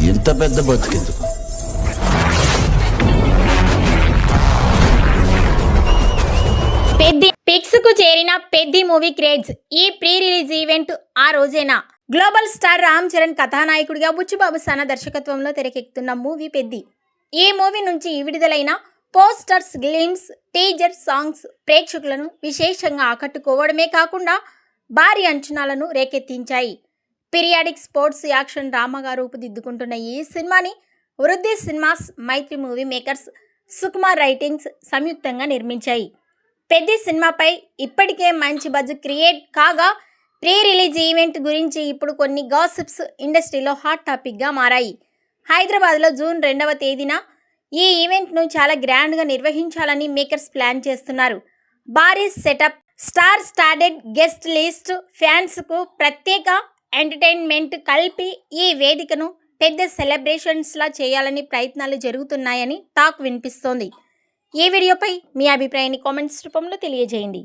ఇంత పెద్ద బతుకెందుకు? పెద్ది పిక్స్ కు చేరిన పెద్ది మూవీ క్రేజ్. ఈ ప్రీ రిలీజ్ ఈవెంట్ ఆ రోజేనా. గ్లోబల్ స్టార్ రామ్ చరణ్ కథానాయకుడిగా బుచ్చిబాబు సన దర్శకత్వంలో తెరకెక్కుతున్న మూవీ పెద్ది. ఈ మూవీ నుంచి విడుదలైన పోస్టర్స్, గ్లిమ్స్, టీజర్ సాంగ్స్ ప్రేక్షకులను విశేషంగా ఆకట్టుకోవడమే కాకుండా భారీ అంచనాలను రేకెత్తించాయి. పీరియాడిక్ స్పోర్ట్స్ యాక్షన్ డ్రామాగా రూపుదిద్దుకుంటున్న ఈ సినిమాని వృద్ధి సినిమాస్, మైత్రి మూవీ మేకర్స్, సుకుమార్ రైటింగ్స్ సంయుక్తంగా నిర్మించాయి. పెద్ది సినిమాపై ఇప్పటికే మంచి బజ్ క్రియేట్ కాగా ప్రీ రిలీజ్ ఈవెంట్ గురించి ఇప్పుడు కొన్ని గాసిప్స్ ఇండస్ట్రీలో హాట్ టాపిక్గా మారాయి. హైదరాబాద్లో జూన్ 2వ తేదీన ఈ ఈవెంట్ను చాలా గ్రాండ్గా నిర్వహించాలని మేకర్స్ ప్లాన్ చేస్తున్నారు. భారీ సెటప్, స్టార్ స్టార్డెడ్ గెస్ట్ లిస్ట్, ఫ్యాన్స్కు ప్రత్యేక ఎంటర్టైన్మెంట్ కలిపి ఈ వేదికను పెద్ద సెలబ్రేషన్స్లా చేయాలని ప్రయత్నాలు జరుగుతున్నాయని టాక్ వినిపిస్తోంది. ఈ వీడియోపై మీ అభిప్రాయాన్ని కామెంట్స్ రూపంలో తెలియజేయండి.